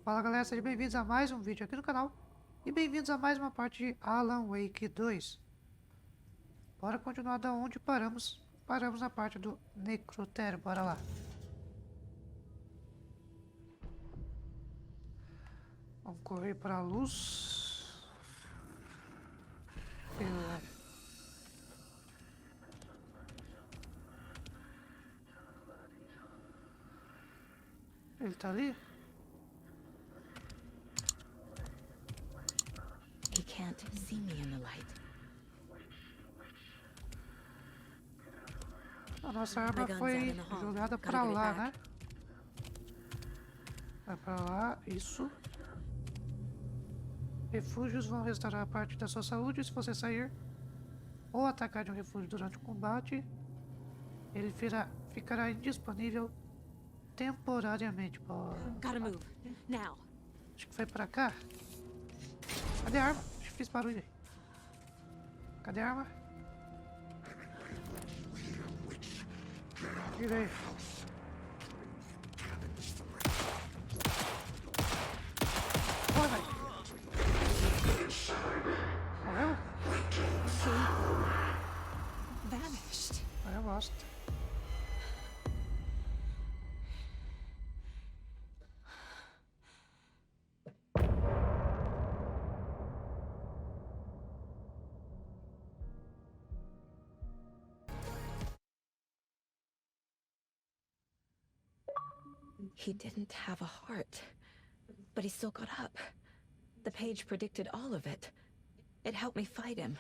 Fala galera, sejam bem-vindos a mais um vídeo aqui no canal e bem-vindos a mais uma parte de Alan Wake 2. Bora continuar da onde paramos. Paramos na parte do necrotério, bora lá. Vamos correr para a luz. Pela. Ele tá ali? He can't see me in the light. A nossa arma foi jogada pra lá, né? Vai pra lá, isso. Refúgios vão restaurar parte da sua saúde se você sair ou atacar de um refúgio durante o combate. Ele ficará indisponível temporariamente. Gotta move now. Acho que foi pra cá. Cadê a arma? Acho que fiz barulho aí. Cadê a arma? Vira aí. Boa, velho. Morreu? Vanished. Aí eu gosto. He didn't have a heart, but he still got up. The page predicted all of it. It helped me fight him.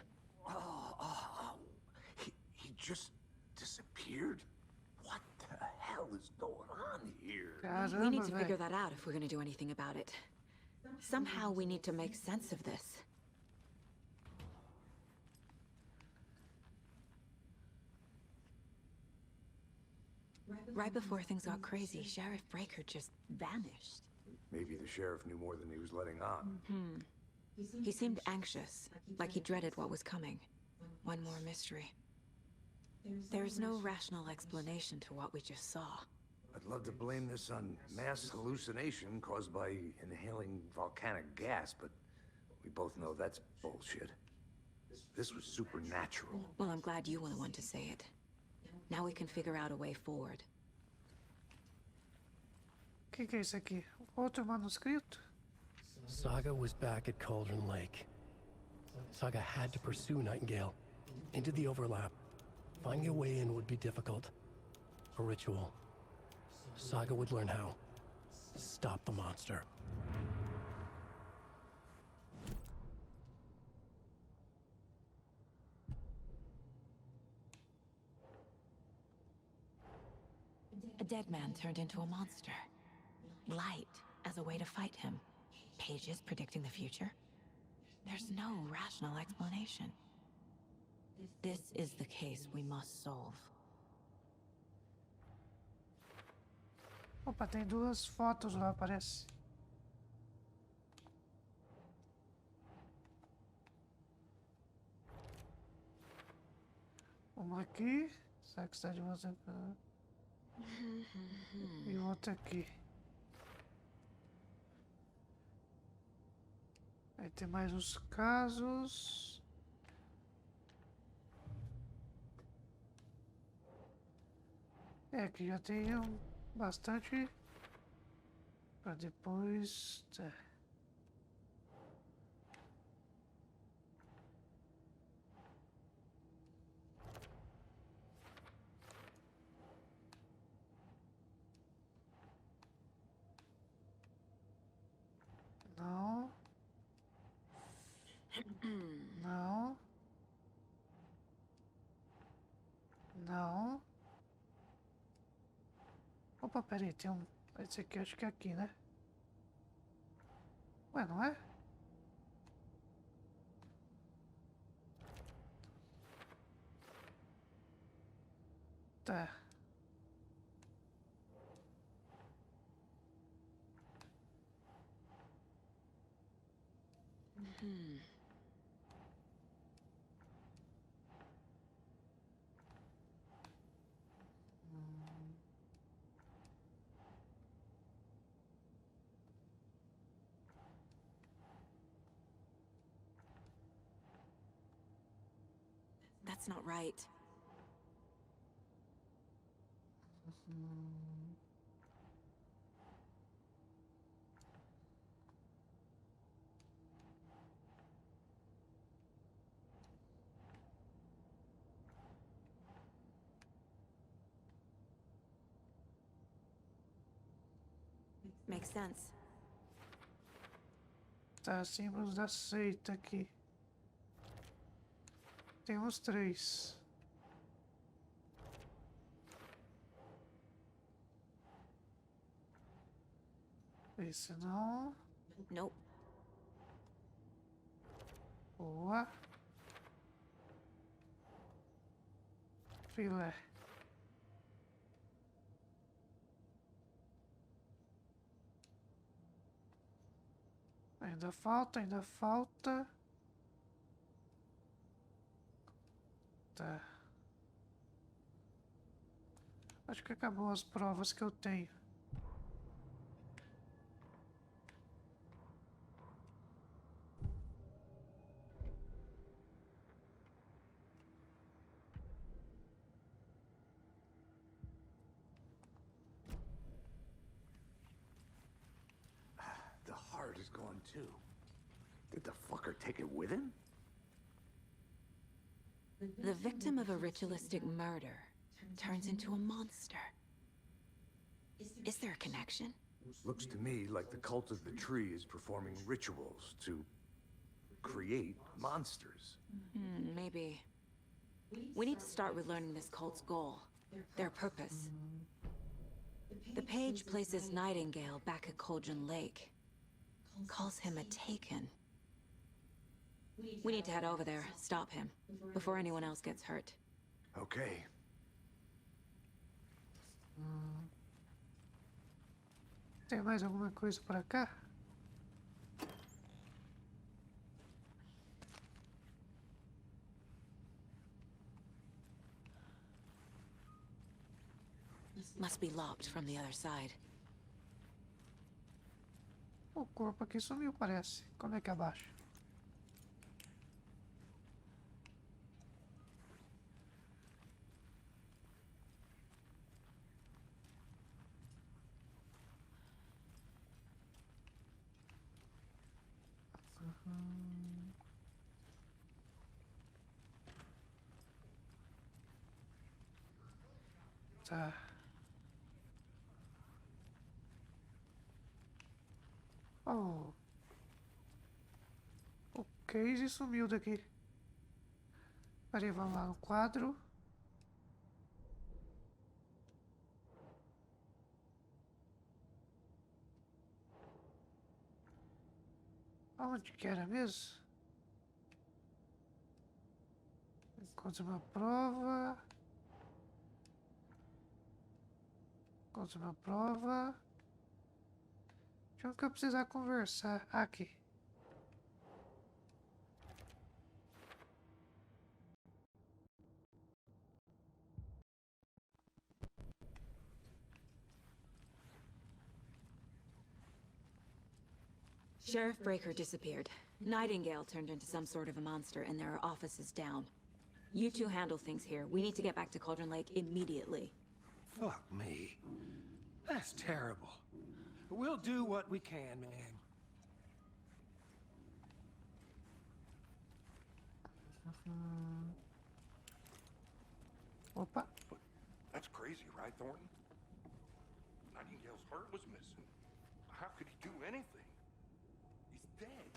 He just disappeared? What the hell is going on here? We need Caramba, to figure velho. that out if we're gonna do anything about it. Somehow we need to make sense of this. Right before things got crazy, Sheriff Breaker just vanished. Maybe the sheriff knew more than he was letting on. He seemed anxious, like he dreaded what was coming. One more mystery. There's no rational explanation to what we just saw. I'd love to blame this on mass hallucination caused by inhaling volcanic gas, but we both know that's bullshit. This was supernatural. Well, I'm glad you were the one to say it. Now we can figure out a way forward. O que é isso aqui? Outro manuscrito? Saga was back at Cauldron Lake. Saga had to pursue Nightingale into the overlap. Finding a way in would be difficult. A ritual. Saga would learn how. Stop the monster. A dead man turned into a monster. Light as a way to fight him. Pages predicting the future. There's no rational explanation. This is the case we must solve. Opa, tem duas fotos lá, parece. Uma aqui. Será que está de você? E outra aqui. Aí tem mais uns casos. É, que já tem bastante para depois. Não. Não. Não. Opa, peraí, tem um. Esse aqui acho que é aqui, né? Ué, não é? Tá. That's not right. Makes sense. Tá, símbolos da seita aqui. Tem uns 3. Esse não. Nope. Boa. Filé. Ainda falta, ainda falta. Tá. Acho que acabou as provas que eu tenho. The heart is gone too. Did the fucker take it with him? The victim of a ritualistic murder turns into a monster. Is there a connection? Looks to me like the cult of the tree is performing rituals to create monsters. Maybe. We need to start with learning this cult's goal, their purpose. The page places Nightingale back at Cauldron Lake. Calls him a taken. We need to head over there, stop him, before anyone else gets hurt. Okay. Tem mais alguma coisa pra cá? Must be locked from the other side. O corpo aqui sumiu, parece. Como é que abaixa? Tá. Oh. O case sumiu daqui. Peraí, vamos lá no quadro. Aonde que era mesmo? Encontre uma prova. Encontre uma prova. De onde que eu precisar conversar? Aqui. Sheriff Breaker disappeared. Nightingale turned into some sort of a monster, and there are offices down. You two handle things here. We need to get back to Cauldron Lake immediately. Fuck me. That's terrible. We'll do what we can, man. Opa. But that's crazy, right, Thornton? Nightingale's heart was missing. How could he do anything? He's dead.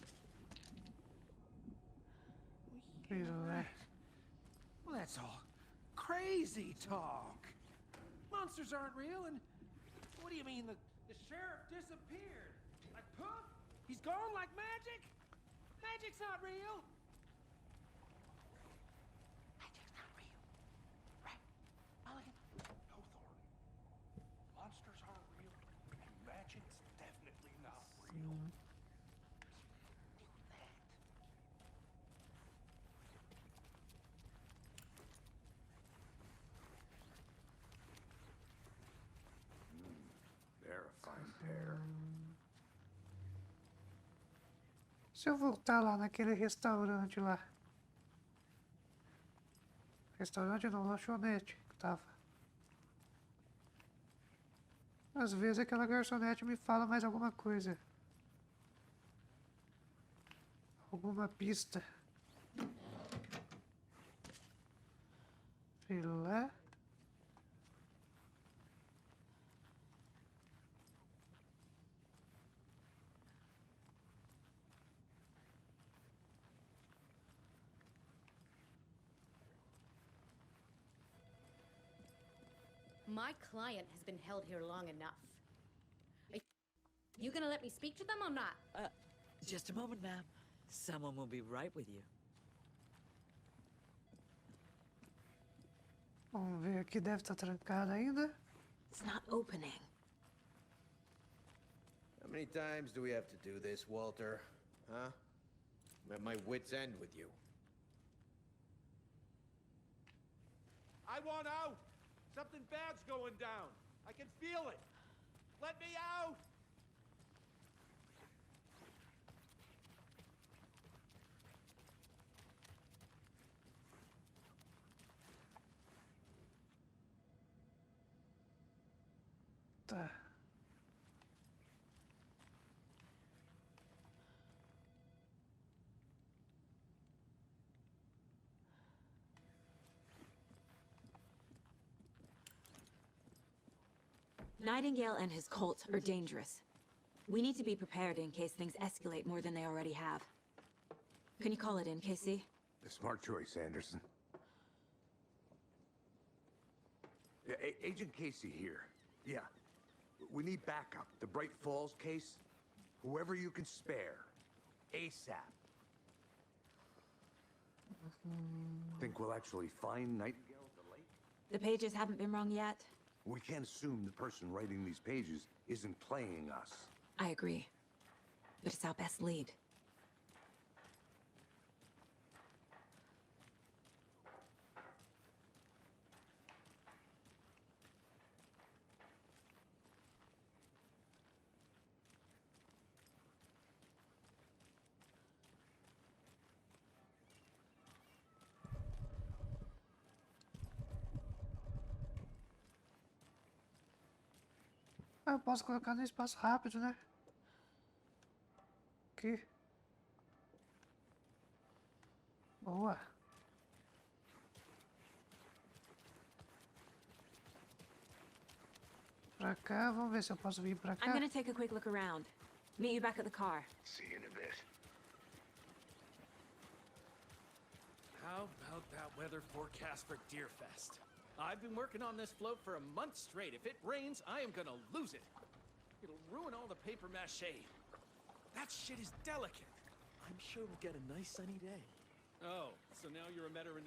Filé. Well, that's all crazy talk. Monsters aren't real, and what do you mean the sheriff disappeared? Like poof? He's gone like magic? Magic's not real. Magic's not real. Right? Mulligan? No, Thornton. Monsters aren't real, and magic's definitely not real. They're a fine pair. Se eu voltar lá naquele restaurante lá. Restaurante não, lanchonete que tava. Às vezes aquela garçonete me fala mais alguma coisa. Alguma pista. Pela. My client has been held here long enough. Are you gonna let me speak to them or not? Just a moment, ma'am. Someone will be right with you. Vamos ver aqui, deve estar trancada ainda. It's not opening. How many times do we have to do this, Walter? Huh? I'm at my wit's end with you. I want out! Something bad's going down. I can feel it. Let me out! Tá. Nightingale and his cult are dangerous. We need to be prepared in case things escalate more than they already have. Can you call it in, KC? A smart choice, Anderson. Yeah, Agent Casey here. Yeah. We need backup. The Bright Falls case? Whoever you can spare. ASAP. Think we'll actually find Nightingale at the lake? The pages haven't been rung yet. We can't assume the person writing these pages isn't playing us. I agree. But it's our best lead. Ah, eu posso colocar no espaço rápido, né? Aqui. Boa. Pra cá, vamos ver se eu posso vir pra cá. I'm gonna take a quick look around. Meet you back at the car. See you in a bit. How about that weather forecast for Deerfest? I've been working on this float for a month straight. If it rains, I am gonna lose it. It'll ruin all the paper mache. That shit is delicate. I'm sure we'll get a nice sunny day. Oh, so now you're a weatherman?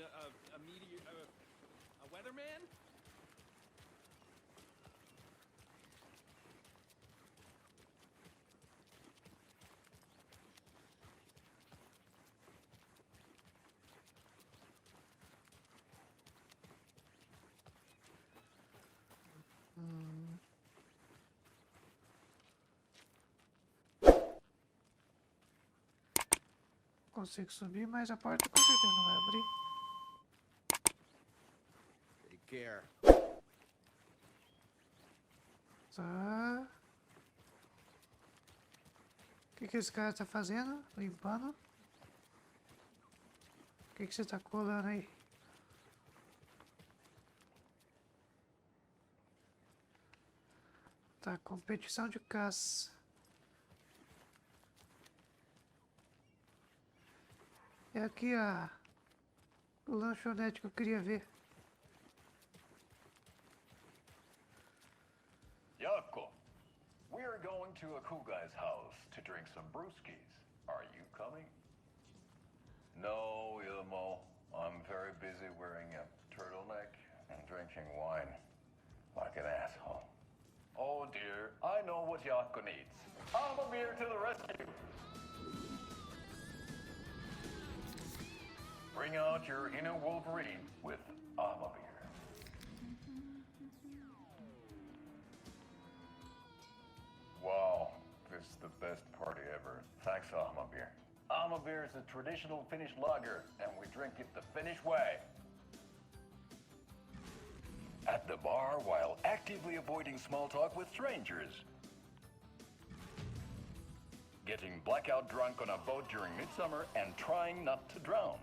Consigo subir, mas a porta com certeza não vai abrir. Take care. Tá. O que esse cara tá fazendo? Limpando? O que você tá colando aí? Tá, competição de caça. É aqui o lanchonete que eu queria ver. Yako, we're going to a cool guy's house to drink some brewskis. Are you coming? No, Ilmo. I'm very busy wearing a turtleneck and drinking wine like an asshole. Oh dear, I know what Yako needs. I'm a beer to the rescue. Bring out your inner Wolverine with Amabir. Wow, this is the best party ever. Thanks, Amabir. Amabir is a traditional Finnish lager, and we drink it the Finnish way. at the bar while actively avoiding small talk with strangers. Getting blackout drunk on a boat during midsummer and trying not to drown.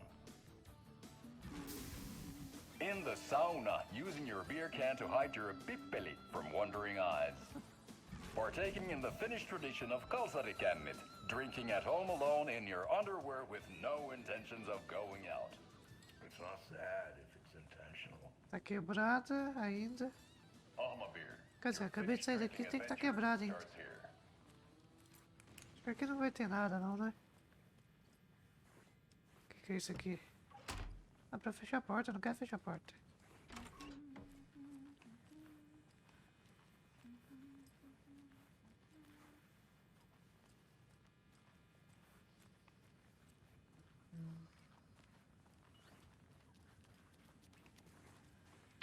In the sauna, using your beer can to hide your pippeli from wandering eyes. Partaking in the Finnish tradition of kalsarikännit, drinking at home alone in your underwear with no intentions of going out. It's not sad if it's intentional. Tá quebrada ainda. Alma beer. Quer dizer, acabei de sair daqui, tem que estar quebrada ainda. Starts here. Acho que aqui não vai ter nada não, né? O que é isso aqui? Ah, pra fechar a porta, eu não quero fechar a porta.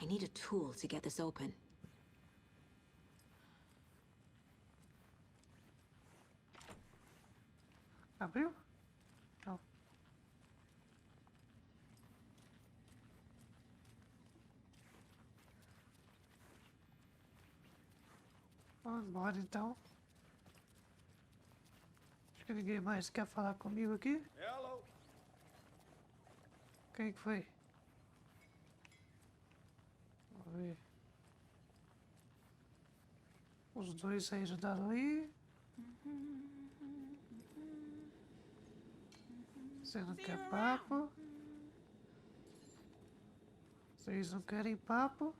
I need a tool to get this open. Abriu? Não. Vamos embora então. Acho que ninguém mais quer falar comigo aqui. Hello. Quem que foi? Vamos ver. Os dois saíram dali. Você não quer papo? Vocês não querem papo?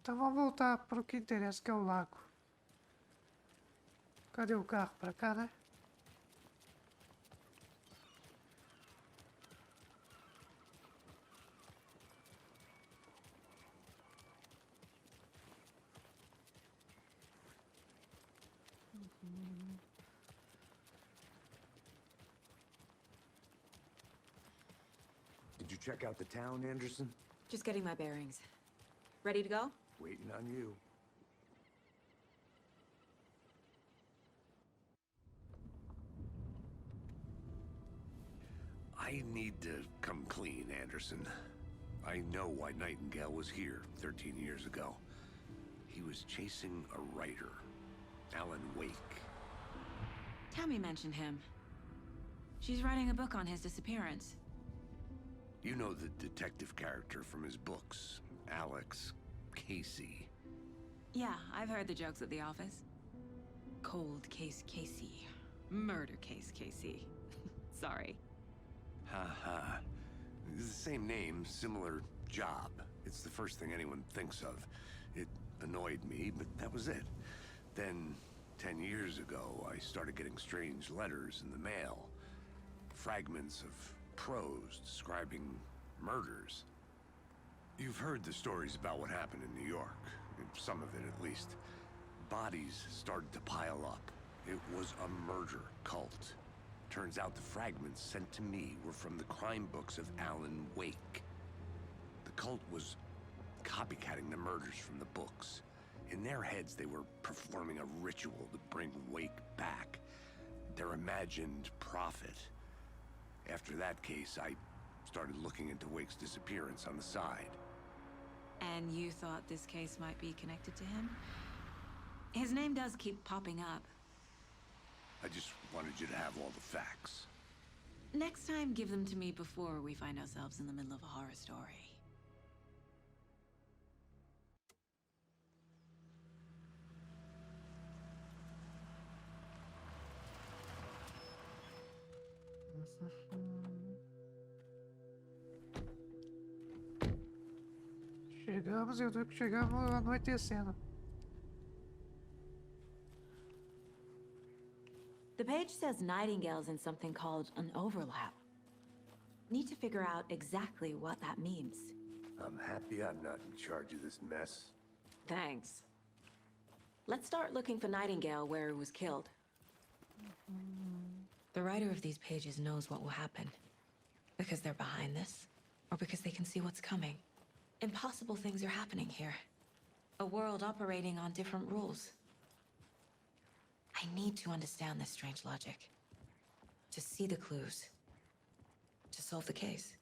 Então vamos voltar para o que interessa, que é o lago. Cadê o carro? Pra cá, né? Did you check out the town, Anderson? Just getting my bearings. Ready to go? Waiting on you. I need to come clean, Anderson. I know why Nightingale was here 13 years ago. He was chasing a writer, Alan Wake. Tammy mentioned him. She's writing a book on his disappearance. You know the detective character from his books, Alex Casey. Yeah, I've heard the jokes at the office. Cold case Casey. Murder case Casey. Sorry. Ha ha. It's the same name, similar job. It's the first thing anyone thinks of. It annoyed me, but that was it. Then, 10 years ago, I started getting strange letters in the mail. Fragments of prose describing murders. You've heard the stories about what happened in New York. Some of it, at least. Bodies started to pile up. It was a murder cult. Turns out the fragments sent to me were from the crime books of Alan Wake. The cult was copycatting the murders from the books. In their heads, they were performing a ritual to bring Wake back. Their imagined prophet. After that case, I started looking into Wake's disappearance on the side. And you thought this case might be connected to him? His name does keep popping up. I just wanted you to have all the facts. Next time, give them to me before we find ourselves in the middle of a horror story. Chegamos, eu tô que chegamos anoitecendo. The page says Nightingale's in something called an overlap. Need to figure out exactly what that means. I'm happy I'm not in charge of this mess. Thanks. Let's start looking for Nightingale where he was killed. The writer of these pages knows what will happen. Because they're behind this, or because they can see what's coming. Impossible things are happening here. A world operating on different rules. I need to understand this strange logic. To see the clues. To solve the case.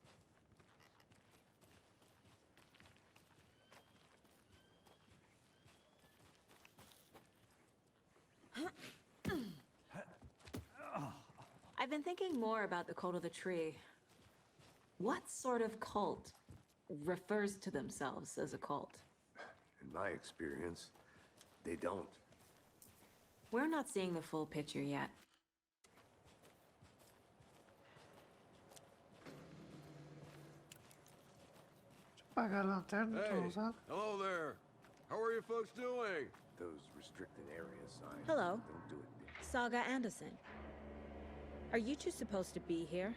been thinking more about the cult of the tree. What sort of cult refers to themselves as a cult? In my experience, they don't. We're not seeing the full picture yet. Apagar a lanterna, não tô Hey, usando. hello there. How are you folks doing? Those restricted area signs. Hello. Don't do it. Saga Anderson. Are you two supposed to be here?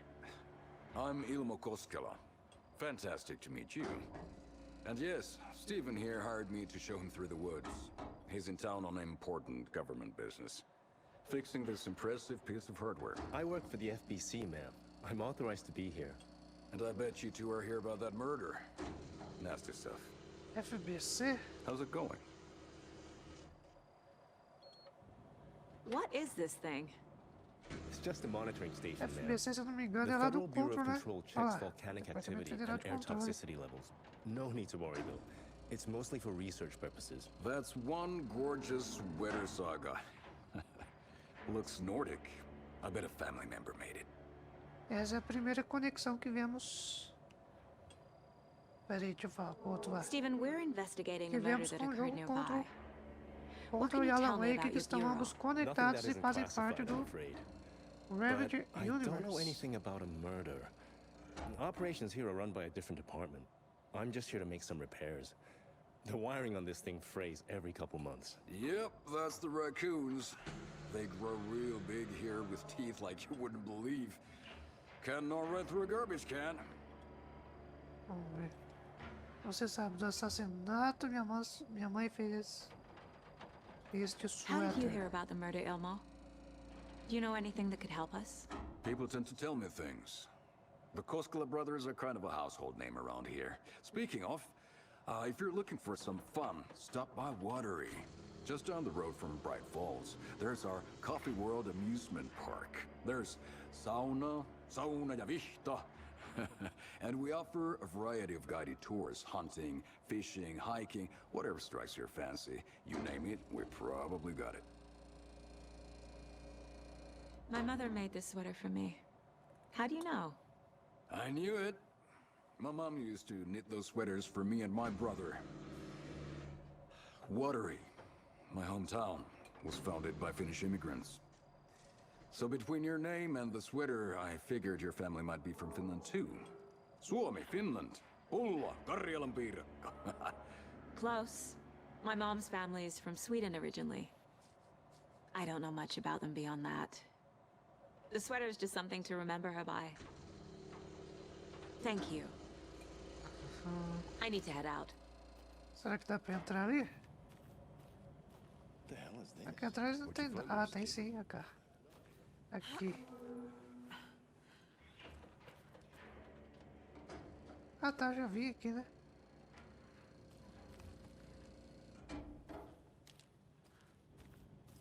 I'm Ilmo Koskela. Fantastic to meet you. And yes, Stephen here hired me to show him through the woods. He's in town on important government business, fixing this impressive piece of hardware. I work for the FBC, ma'am. I'm authorized to be here. And I bet you two are here about that murder. Nasty stuff. FBC? How's it going? What is this thing? It's just a monitoring station, ma'am. FBC, se eu não me engano, The é lá do Federal Bureau control, of né? Control Olha checks lá. volcanic Departamento activity Federal and de air Controle. toxicity levels. No need to worry, though. It's mostly for research purposes. That's one gorgeous sweater, Saga. Looks Nordic. I bet a family member made it. Essa é a primeira conexão que vemos. Peraí, deixa eu falar pro outro lá. Stephen, we're investigating Que a murder vemos that com o occurred jogo nearby. contra o you Alan tell me Wake, about que your estão bureau? ambos Nothing conectados that e isn't fazem parte classified, I'm do afraid. Remedy But I don't know Universe. anything about a murder. Operations here are run by a different department. I'm just here to make some repairs. The wiring on this thing frays every couple months. Yep, that's the raccoons. They grow real big here with teeth like you wouldn't believe. Can not run through a garbage can. Vamos ver. Você sabe do assassinato, minha mãe fez este How did you suéter. hear about the murder, Ilmo? Do you know anything that could help us? People tend to tell me things. The Koskela brothers are kind of a household name around here. Speaking of, if you're looking for some fun, stop by Watery. Just down the road from Bright Falls, there's our Coffee World amusement park. There's sauna ja visto. And we offer a variety of guided tours, hunting, fishing, hiking, whatever strikes your fancy. You name it, we probably got it. My mother made this sweater for me. How do you know? I knew it. My mom used to knit those sweaters for me and my brother. Watery, my hometown, was founded by Finnish immigrants. So between your name and the sweater, I figured your family might be from Finland too. Suomi, Finland. Pulla, Karjalan piirakka. Close. My mom's family is from Sweden originally. I don't know much about them beyond that. The sweater is just something to remember her by. Thank you. I need to head out. Será que dá pra entrar ali? The hell is this? Aqui atrás não tem. Ah, tem sim, cá. Aqui. Ah tá, já vi aqui, né?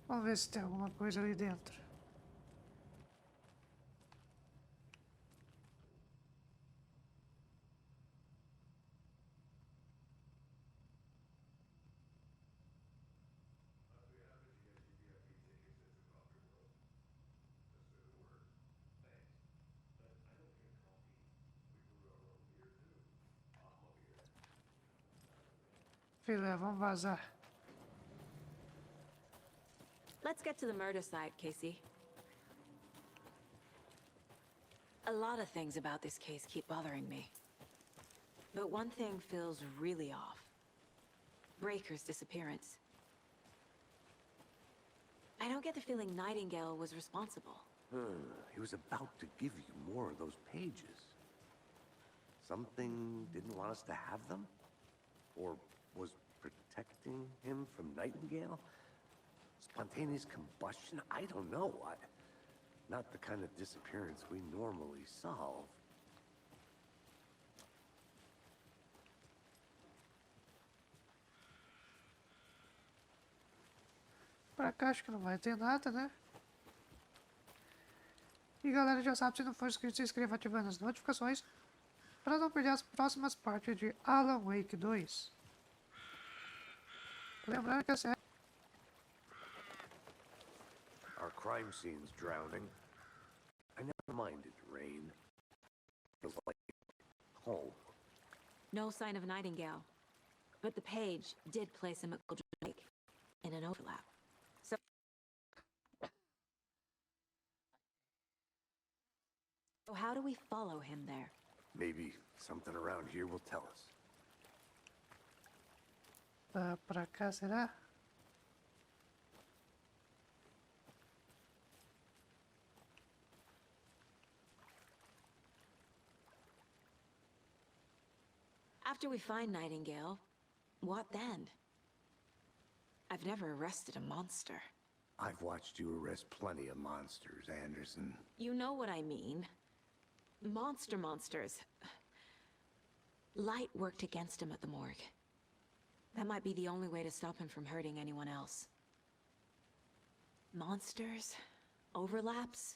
Vamos ver se tem alguma coisa ali dentro. Filé, vamos vazar. Let's get to the murder site, Casey. A lot of things about this case keep bothering me. But one thing feels really off. Breaker's disappearance. I don't get the feeling Nightingale was responsible. He was about to give you more of those pages. Something didn't want us to have them? Or was protecting him from Nightingale? Spontaneous combustion? I don't know. Not the kind of disappearance we normally solve. Pra cá acho que não vai ter nada, né? E galera, já sabe, se não for inscrito, se inscreva ativando as notificações para não perder as próximas partes de Alan Wake 2. Lembrando que a série Our crime scene's drowning. I never minded rain. It was like home. No sign of Nightingale. But the page did place him at Cauldron Lake in an overlap. So how do we follow him there? Maybe something around here will tell us. Tá pra cá, será? After we find Nightingale, what then? I've never arrested a monster. I've watched you arrest plenty of monsters, Anderson. You know what I mean. Monsters. Light worked against him at the morgue. That might be the only way to stop him from hurting anyone else. Monsters, overlaps,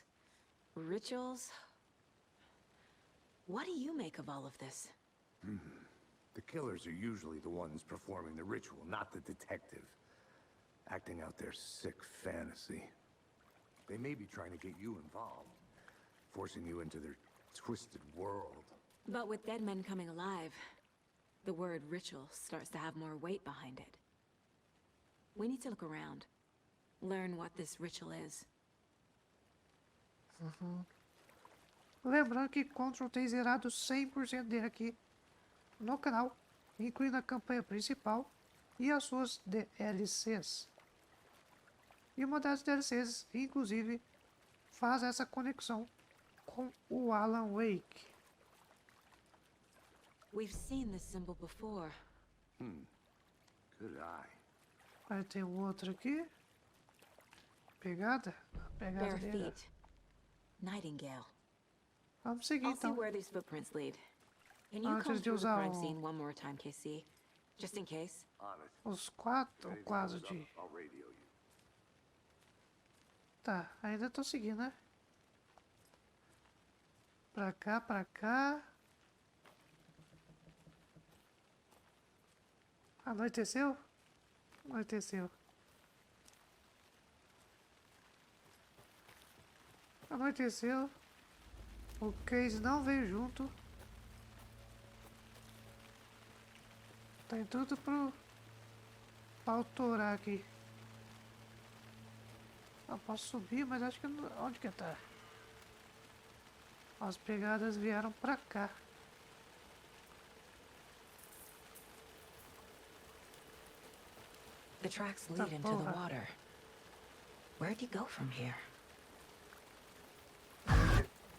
rituals. What do you make of all of this? The killers are usually the ones performing the ritual, not the detective. Acting out their sick fantasy. They may be trying to get you involved, forcing you into their twisted world. But with dead men coming alive, the word ritual starts to have more weight behind it. We need to look around. Learn what this ritual is. Lembrando que Control tem zerado 100% dele aqui no canal, incluindo a campanha principal e as suas DLCs. E uma das DLCs, inclusive, faz essa conexão com o Alan Wake. We've seen this symbol before. Good eye. Aí tem um outro aqui. Pegada? A pegada Bare dele. feet. Nightingale. Vamos seguir I'll see então. where these footprints lead. Can you Antes come de through the usar crime o- scene one more time, KC? Just in case. Honest. Os 4 ou Anything quase comes de... up, I'll radio you. Tá, ainda tô seguindo, né? Pra cá, pra cá. Anoiteceu? Anoiteceu. Anoiteceu. O Case não veio junto. Tem tudo pra autorar aqui. Eu posso subir, mas acho que onde que tá? As pegadas vieram pra cá. The tracks Tá lead into the porra. water. Where'd you go from here?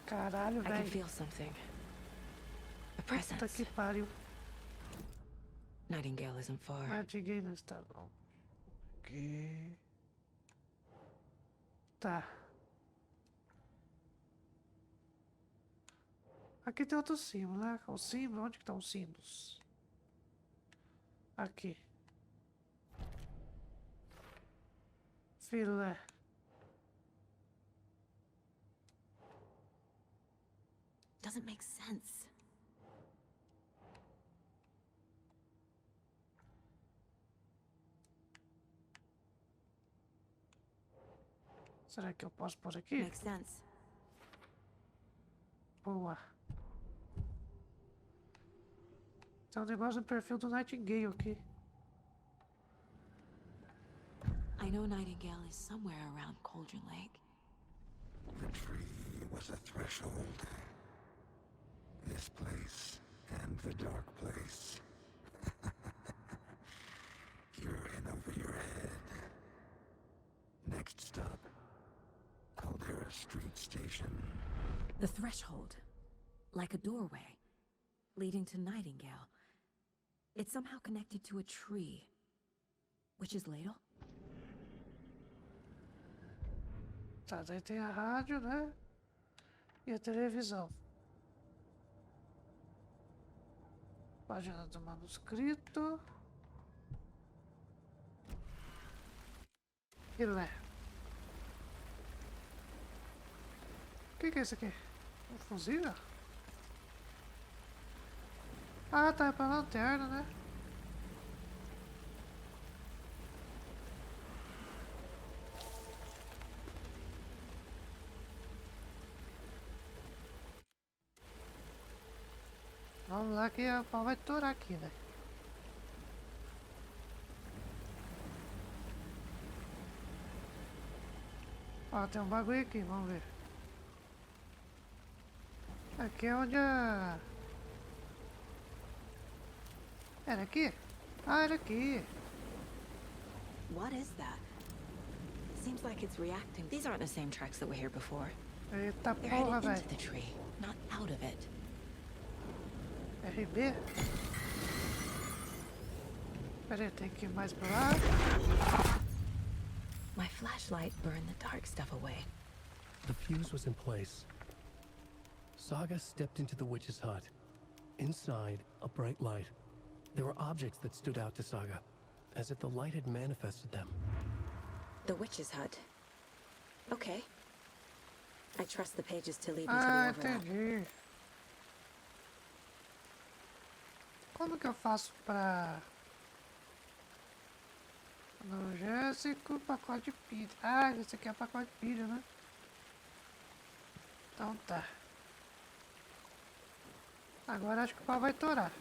Caralho, I can velho. feel something. A Puta presence. que pariu. Nightingale isn't far. Nightingale não está bom. Aqui. Tá. Aqui tem outro símbolo, né? O símbolo, onde que estão os símbolos? Aqui. Filé. Doesn't make sense. Será que eu posso pôr aqui? Makes sense. Boa. Tem um negócio no perfil do Nightingale aqui. I know Nightingale is somewhere around Cauldron Lake. The tree was a threshold. This place and the dark place. You're in over your head. Next stop, Caldera Street Station. The threshold. Like a doorway. Leading to Nightingale. It's somehow connected to a tree. Which is Ladle? Tá, daí tem a rádio, né? E a televisão. Página do manuscrito. Filé. O que é isso aqui? Um fusível? Ah, tá, é pra lanterna, né? Vamos lá que o pau vai torar aqui, né? Ó, tem um bagulho aqui, vamos ver. Aqui é onde a... Era aqui? Ah, era aqui. What is that? Seems like it's reacting. These aren't the same tracks that were here before. Eita They're porra, headed velho. into the tree, not out of it. RB? Pera aí, tem que ir mais pra lá. My flashlight burned the dark stuff away. The fuse was in place. Saga stepped into the witch's hut. Inside, a bright light. There were objects that stood out to Saga, as if the light had manifested them. The witch's hut. Okay. I trust the pages to lead me to Ah, the overlap. entendi. Como que eu faço pra... Analgésico, pacote de pilha. Ah, esse aqui é pacote de pilha, né? Então tá. Agora acho que o pau vai torar.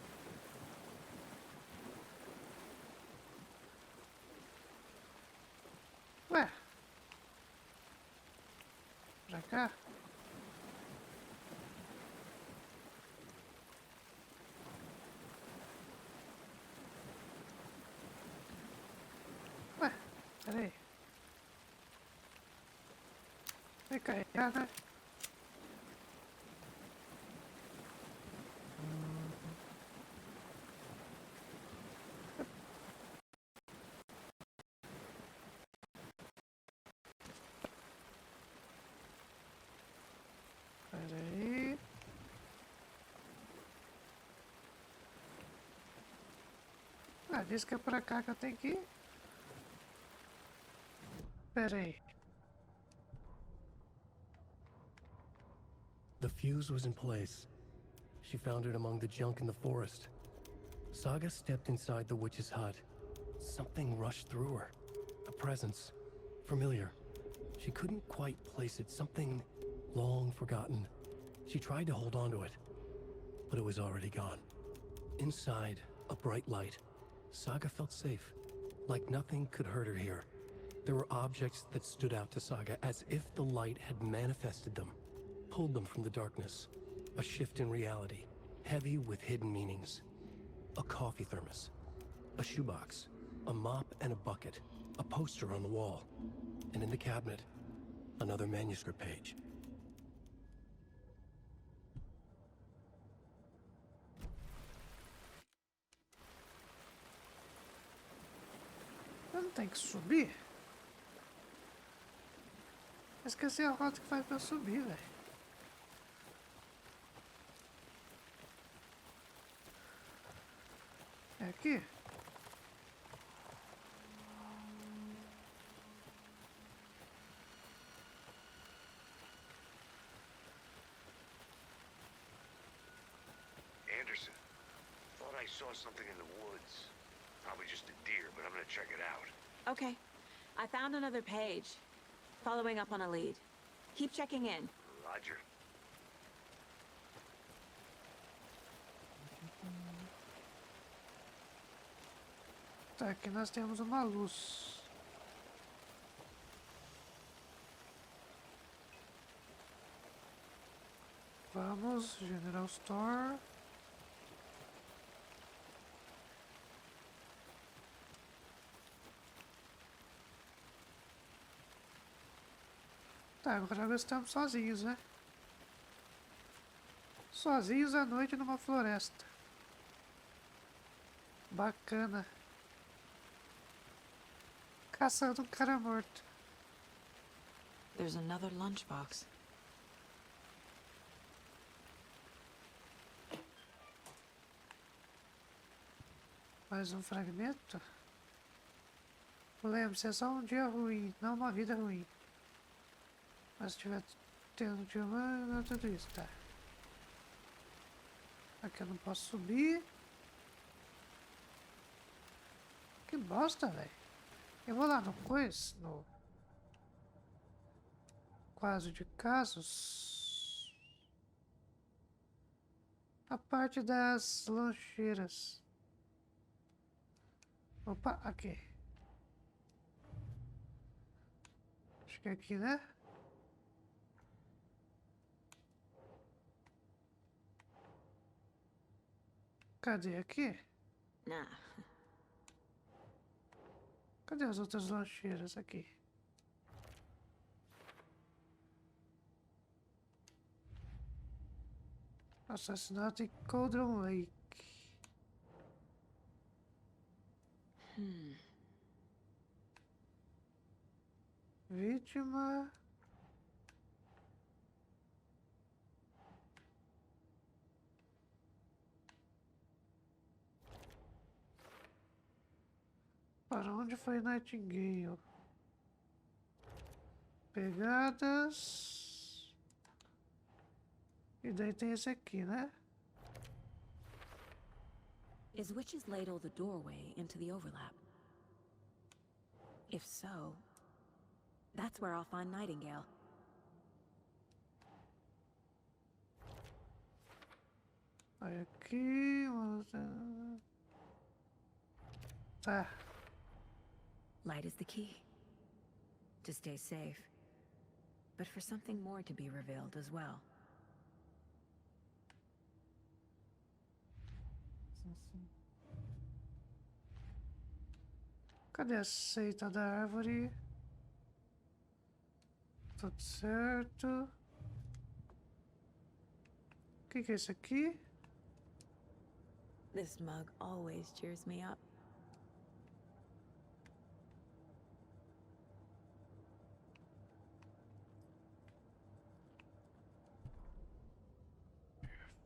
Ué. Pra cá? Ué, peraí. Vai carregar, né? Peraí. Ah, diz que é pra cá que eu tenho que ir. Peraí. The fuse was in place. She found it among the junk in the forest. Saga stepped inside the witch's hut. Something rushed through her. A presence. Familiar. She couldn't quite place it. Something long forgotten. She tried to hold on to it, but it was already gone. Inside, a bright light. Saga felt safe. Like nothing could hurt her here. There were objects that stood out to Saga as if the light had manifested them. Pulled them from the darkness. A shift in reality, heavy with hidden meanings. A coffee thermos, a shoebox, a mop and a bucket, a poster on the wall, and in the cabinet, another manuscript page. Eu não tenho que subir? Esqueci a rota que faz pra eu subir, velho. É aqui? Anderson, thought I saw something in the woods. Probably just a deer, but I'm gonna check it out. Okay. I found another page. Following up on a lead. Keep checking in. Roger. Tá, aqui nós temos uma luz. Vamos, General Store. Tá, agora estamos sozinhos, né? Sozinhos à noite numa floresta. Bacana. Caçando um cara morto. There's another lunchbox. Mais um fragmento. Lembre-se, é só um dia ruim, não uma vida ruim. Mas se tiver tendo um dia ruim, não é tudo isso, tá? Aqui eu não posso subir. Que bosta, velho. Eu vou lá no coisa, no quadro de casos. A parte das lancheiras. Opa, aqui. Acho que é aqui, né? Cadê aqui? Nah. Cadê as outras lancheiras aqui? Assassinato em Cauldron Lake. Vítima. Para onde foi Nightingale? Pegadas. E daí tem esse aqui, né? Is Witch's Ladle the doorway into the overlap? If so, that's where I'll find Nightingale. Aí aqui. Tá. Light is the key. To stay safe. But for something more to be revealed as well. Cadê a seita da árvore? Tudo certo. O que é isso aqui? This mug always cheers me up.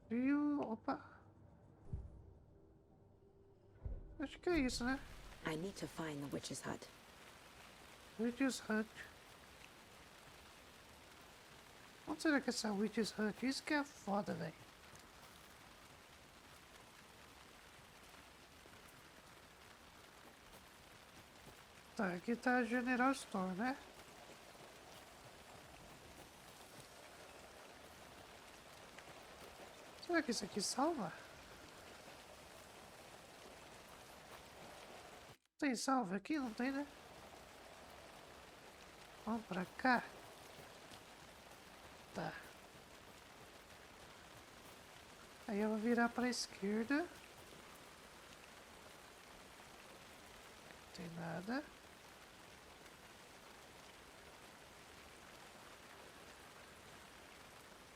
Fio. Opa. Acho que é isso, né? I need to find the witch's hut. Witch's Hut. Onde será que é essa Witch's Hut? Isso que é foda, velho. Tá, aqui tá a General Store, né? Será que isso aqui salva? Tem salve aqui? Não tem, né? Vamos pra cá. Tá. Aí eu vou virar pra esquerda. Não tem nada.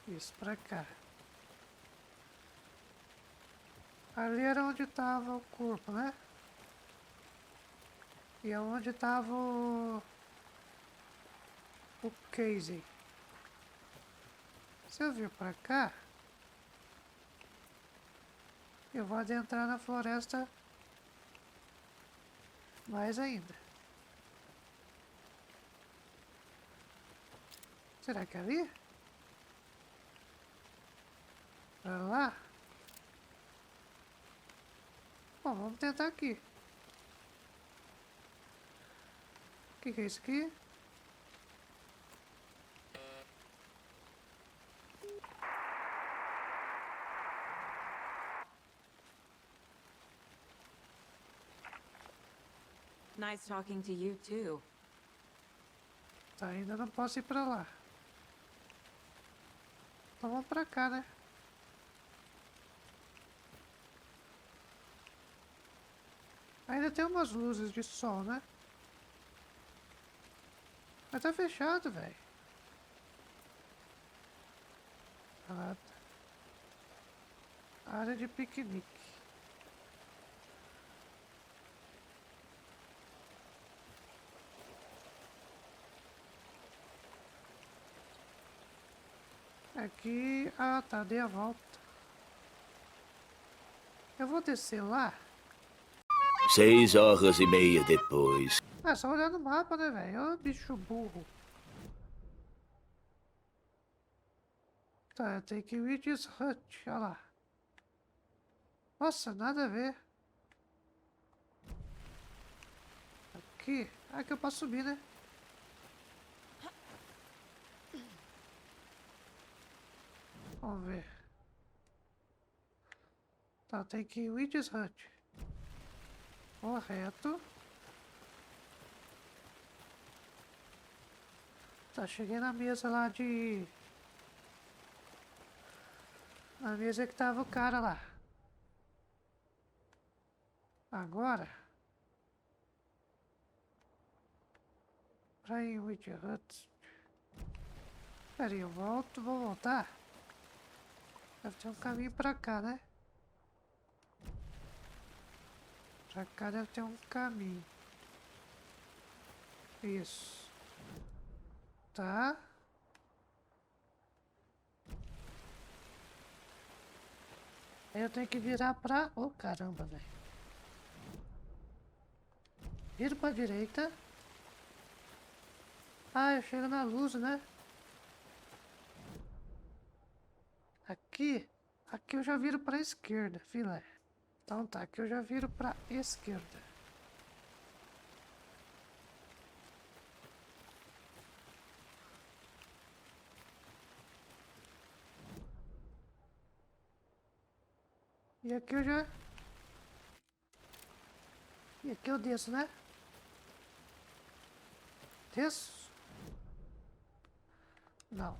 Isso pra cá. Ali era onde tava o corpo, né? E é onde tava o Casey. Se eu vir pra cá, eu vou adentrar na floresta mais ainda. Será que é ali? Pra lá? Bom, vamos tentar aqui. O que é isso aqui? Nice talking to you too. Tá, ainda não posso ir pra lá. Então vamos pra cá, né? Ainda tem umas luzes de sol, né? Mas tá fechado, velho. Ah, tá. Área de piquenique. Aqui... Ah, tá. Dei a volta. Eu vou descer lá. 6 horas e meia depois. Ah, só olhar no mapa, né, velho? Ô, bicho burro. Tá, tem que ir Witch's Hut. Olha lá. Nossa, nada a ver. Aqui. Aqui eu posso subir, né? Vamos ver. Tá, tem que ir Witch's Hut. Correto. Tá, cheguei na mesa lá de... Na mesa que tava o cara lá. Agora... Pra ir Witch's Hut... Pera aí, eu volto, vou voltar. Deve ter um caminho pra cá, né? Pra cá deve ter um caminho. Isso. Tá. Aí eu tenho que virar pra... Oh, caramba, velho. Viro pra direita. Ah, eu chego na luz, né? Aqui. Aqui eu já viro pra esquerda, filé. Então tá, aqui eu já viro pra esquerda. E aqui eu já... E aqui eu desço, né? Desço? Não.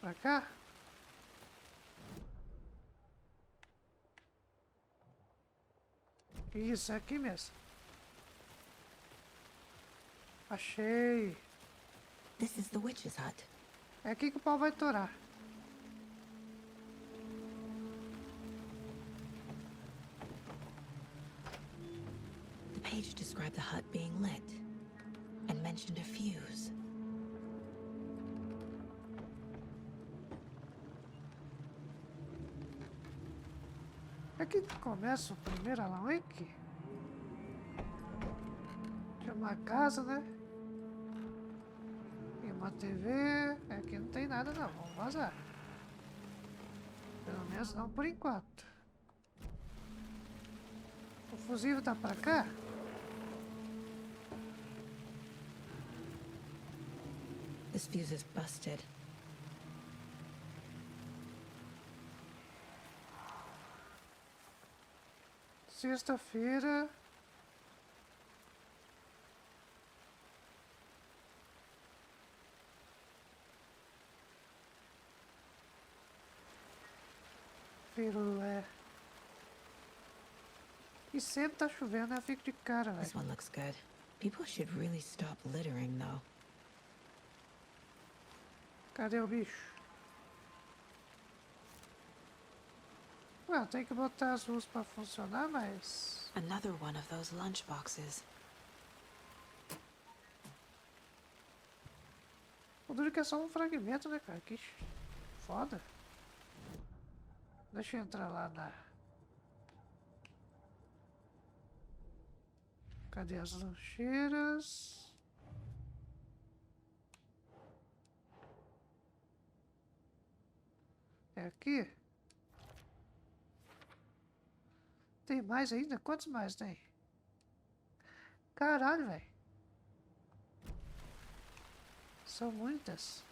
Pra cá? Isso, é aqui mesmo. Achei. This is the witch's hut. É aqui que o pau vai torar. The page described the hut being lit and mentioned a fuse. Aqui que começa o primeiro Alan Wake. Tinha uma casa, né? E uma TV. Aqui não tem nada não, vamos vazar. Pelo menos não por enquanto. O fusível tá pra cá? This fuse is busted. Sexta-feira. Firulé. E sempre tá chovendo, né? Eu fico de cara, This velho. one looks good. People should really stop littering, though. Cadê o bicho? Ué, tem que botar as luzes pra funcionar, mas... Another one of those lunch boxes. O duro que é só um fragmento, né, cara? Que foda. Deixa eu entrar lá na... Cadê as lancheiras? É aqui? Tem mais ainda? Quantos mais tem? Caralho, velho. São muitas.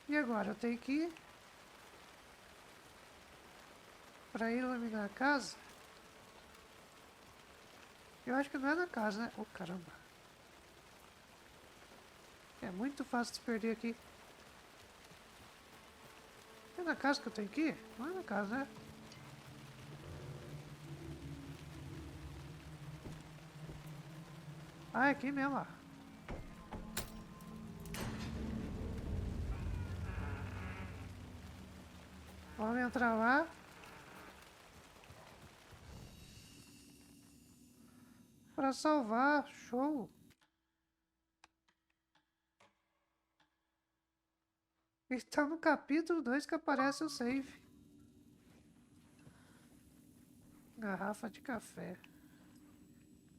E agora? Eu tenho que ir pra iluminar a casa? Eu acho que não é na casa, né? Oh, caramba. É muito fácil de se perder aqui. É na casa que eu tenho que ir? Não é na casa, né? Ah, é aqui mesmo, ó. Vamos entrar lá. Pra salvar, show. Está no capítulo 2 que aparece o save. Garrafa de café.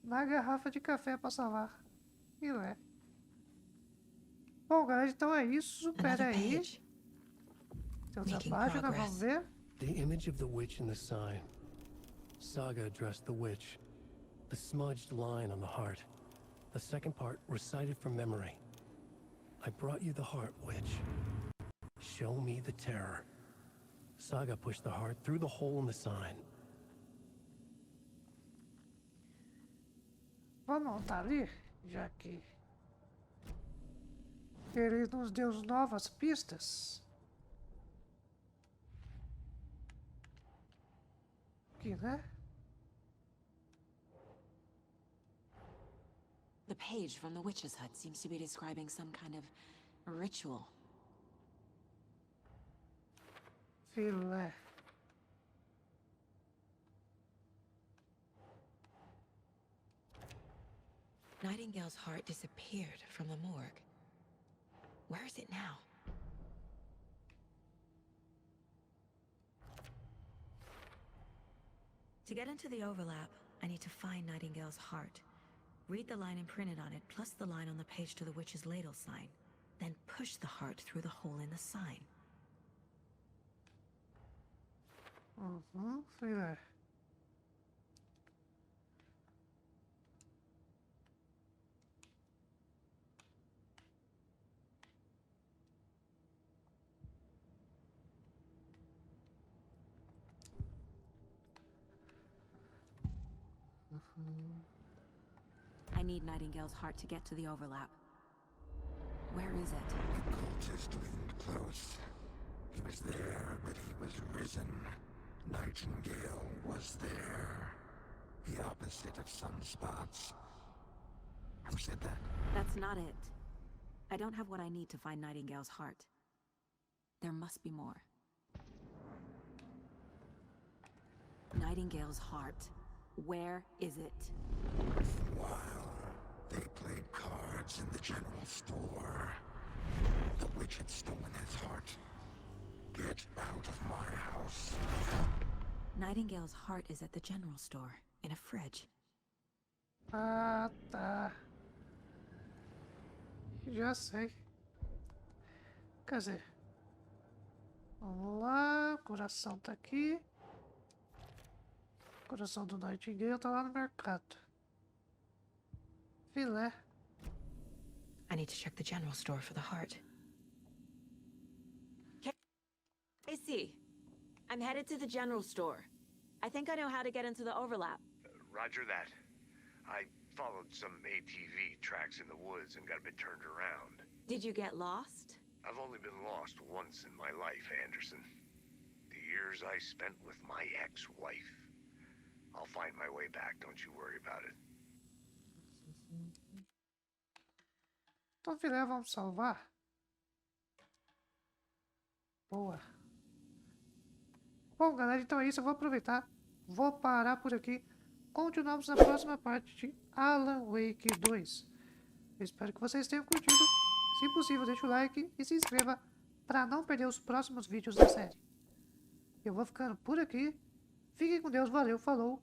Na garrafa de café pra salvar. E é. Bom, galera, então é isso. Pera aí. Tem outra página, vamos ver. The image of the witch in the sign. Saga addressed the witch. The smudged line on the heart. The second part recited from memory. I brought you the heart, witch. Show me the terror. Saga pushed the heart through the hole in the sign. Vamos voltar ali, já que ele nos deu novas pistas. Aqui, né? The page from the witch's hut seems to be describing some kind of ritual. Filé. Nightingale's heart disappeared from the morgue. Where is it now? To get into the overlap, I need to find Nightingale's heart. Read the line imprinted on it, plus the line on the page to the witch's ladle sign. Then push the heart through the hole in the sign. Filé. I need Nightingale's heart to get to the overlap. Where is it? The cultist leaned close. He was there, but he was risen. Nightingale was there. The opposite of sunspots. Who said that? That's not it. I don't have what I need to find Nightingale's heart. There must be more. Nightingale's heart. Where is it? While they played cards in the general store, the witch had stolen his heart. Get out of my house. Nightingale's heart is at the general store, in a fridge. Ah, tá. Já sei. Quer dizer, vamos lá, o coração tá aqui. O coração do Nightingale tá lá no mercado. Filé. I need to check the general store for the heart. I see. I'm headed to the general store. I think I know how to get into the overlap. Roger that. I followed some ATV tracks in the woods and got a bit turned around. Did you get lost? I've only been lost once in my life, Anderson. The years I spent with my ex-wife. I'll find my way back, don't you worry about it. Então, filé, vamos salvar. Boa. Bom, galera, então é isso. Eu vou aproveitar. Vou parar por aqui. Continuamos na próxima parte de Alan Wake 2. Eu espero que vocês tenham curtido. Se possível, deixa o like e se inscreva para não perder os próximos vídeos da série. Eu vou ficando por aqui. Fiquem com Deus, valeu, falou.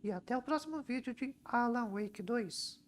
E até o próximo vídeo de Alan Wake 2.